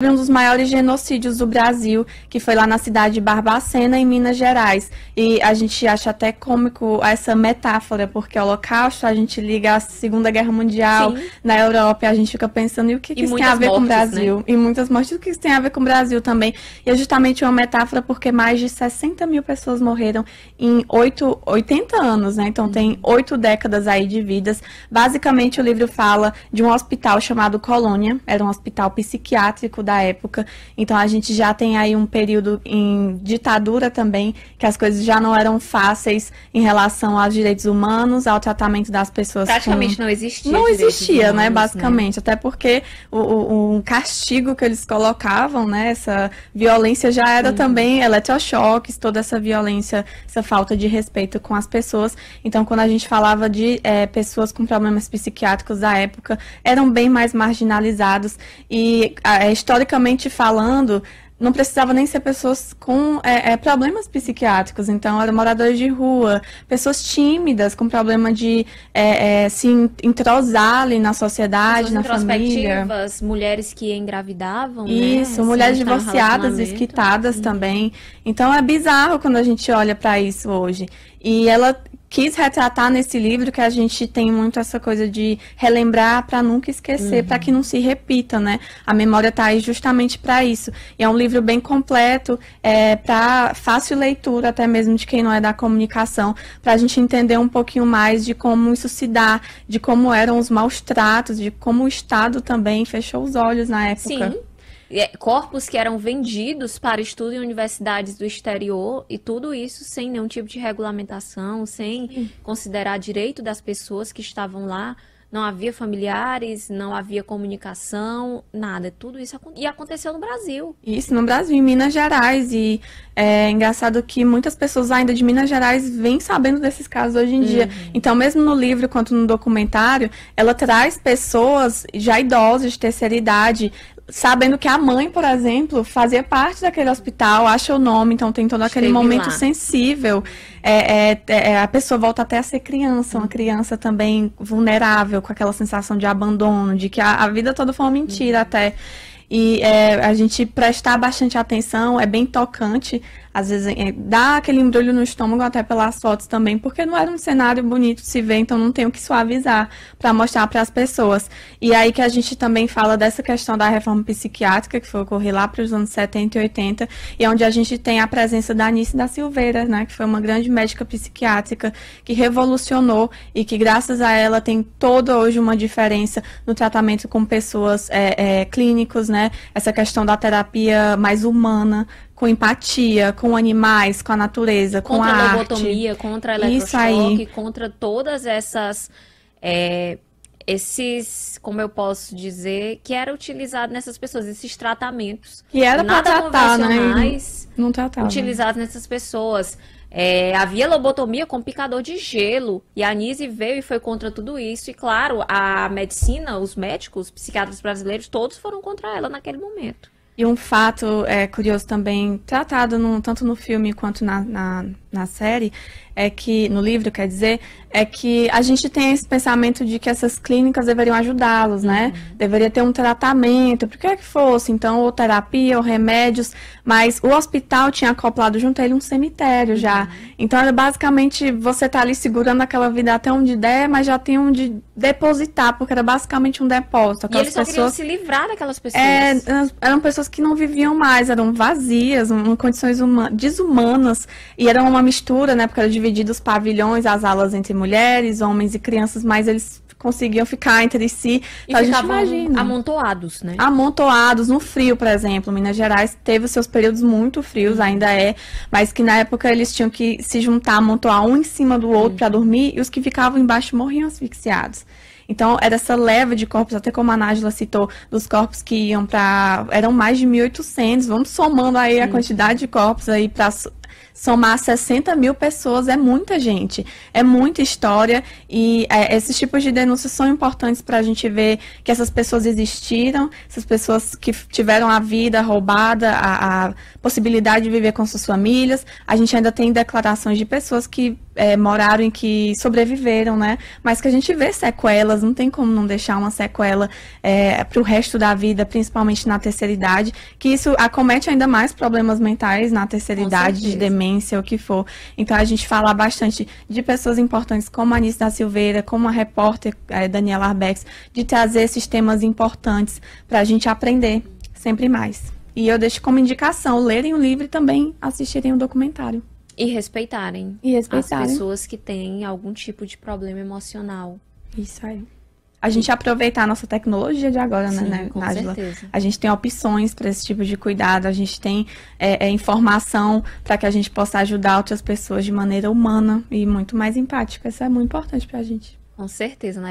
um dos maiores genocídios do Brasil, que foi lá na cidade de Barbacena, em Minas Gerais. E a gente acha até cômico essa metáfora, porque o Holocausto, a gente liga à Segunda Guerra Mundial, Sim. na Europa, e a gente fica pensando, e o que isso tem a ver com o Brasil? Né? E muitas mortes, o que isso tem a ver com o Brasil também? E é justamente uma metáfora porque mais de 60 mil pessoas morreram em 80 anos, né? Então tem 8 décadas aí de vidas. Basicamente, o livro fala de um hospital chamado Colônia, era um hospital psiquiátrico da época, então a gente já tem aí um período em ditadura também, que as coisas já não eram fáceis em relação aos direitos humanos, ao tratamento das pessoas. Praticamente não existia. Não existia, humanos, né, basicamente, né? Até porque o castigo que eles colocavam, né, essa violência já era também eletrochoques, toda essa violência, essa falta de respeito com as pessoas. Então, quando a gente falava de pessoas com problemas psiquiátricos da época, eram bem mais marginalizados e historicamente falando, não precisava nem ser pessoas com problemas psiquiátricos, então eram moradores de rua, pessoas tímidas, com problema de se entrosar ali na sociedade, na família. Mulheres que engravidavam, isso, né? mulheres divorciadas, desquitadas também. Então é bizarro quando a gente olha para isso hoje. E ela quis retratar nesse livro que a gente tem muito essa coisa de relembrar para nunca esquecer, para que não se repita, né? A memória está aí justamente para isso. E é um livro bem completo, para fácil leitura, até mesmo de quem não é da comunicação, para a gente entender um pouquinho mais de como isso se dá, de como eram os maus tratos, de como o Estado também fechou os olhos na época. Sim. Corpos que eram vendidos para estudo em universidades do exterior e tudo isso sem nenhum tipo de regulamentação, sem considerar direito das pessoas que estavam lá. Não havia familiares, não havia comunicação, nada. Tudo isso aconteceu no Brasil. Isso, no Brasil, em Minas Gerais. E é engraçado que muitas pessoas ainda de Minas Gerais vêm sabendo desses casos hoje em dia. Então, mesmo no livro quanto no documentário, ela traz pessoas já idosas, de terceira idade, sabendo que a mãe, por exemplo, fazia parte daquele hospital, acha o nome, então tem todo aquele momento sensível. A pessoa volta até a ser criança, uma criança também vulnerável, com aquela sensação de abandono, de que a vida toda foi uma mentira até. E a gente prestar bastante atenção, é bem tocante, às vezes dá aquele embrulho no estômago até pelas fotos também, porque não era um cenário bonito de se ver, então não tem o que suavizar para mostrar para as pessoas. E aí que a gente também fala dessa questão da reforma psiquiátrica, que foi ocorrer lá para os anos 70 e 80, e onde a gente tem a presença da Anice da Silveira, né, que foi uma grande médica psiquiátrica que revolucionou e que graças a ela tem toda hoje uma diferença no tratamento com pessoas clínicos, né, essa questão da terapia mais humana, com empatia, com animais, com a natureza, com a arte. Contra a lobotomia, contra a eletrochoque, contra todas essas... como eu posso dizer, que era utilizado nessas pessoas, esses tratamentos. Que era para tratar, né? Não tratava. Utilizados nessas pessoas. Havia lobotomia com picador de gelo. E a Anísia veio e foi contra tudo isso. E claro, a medicina, os médicos, os psiquiatras brasileiros, todos foram contra ela naquele momento. E um fato curioso também, tratado tanto no filme quanto na série, no livro, quer dizer, é que a gente tem esse pensamento de que essas clínicas deveriam ajudá-los, né? Deveria ter um tratamento, por que fosse, então, ou terapia, ou remédios, mas o hospital tinha acoplado junto a ele um cemitério já. Então, era basicamente, você tá ali segurando aquela vida até onde der, mas já tem onde depositar, porque era basicamente um depósito. E eles só queriam se livrar daquelas pessoas. Eram pessoas que não viviam mais, eram vazias, em condições desumanas, e era uma mistura, né, porque era dividido os pavilhões, as alas entre mulheres, homens e crianças, mas eles conseguiam ficar entre si. Então, e ficavam amontoados, né? Amontoados, no frio, por exemplo. Minas Gerais teve os seus períodos muito frios, ainda mas que na época eles tinham que se juntar, amontoar um em cima do outro para dormir, e os que ficavam embaixo morriam asfixiados. Então, era essa leva de corpos, até como a Nájila citou, dos corpos que iam eram mais de 1.800, vamos somando aí a quantidade de corpos aí para somar 60 mil pessoas, é muita gente, é muita história, e esses tipos de denúncias são importantes para a gente ver que essas pessoas existiram, essas pessoas que tiveram a vida roubada, a possibilidade de viver com suas famílias. A gente ainda tem declarações de pessoas que moraram e que sobreviveram, né? Mas que a gente vê sequelas, não tem como não deixar uma sequela para o resto da vida, principalmente na terceira idade, que isso acomete ainda mais problemas mentais na terceira idade, de demência, o que for. Então, a gente fala bastante de pessoas importantes como a Anice da Silveira, como a repórter Daniela Arbex, de trazer esses temas importantes para a gente aprender sempre mais. E eu deixo como indicação lerem o livro e também assistirem o documentário. E respeitarem as pessoas que têm algum tipo de problema emocional. Isso aí. A gente aproveitar a nossa tecnologia de agora, sim, né, com Nájila? certeza. A gente tem opções para esse tipo de cuidado, a gente tem informação para que a gente possa ajudar outras pessoas de maneira humana e muito mais empática. Isso é muito importante para a gente. Com certeza, né?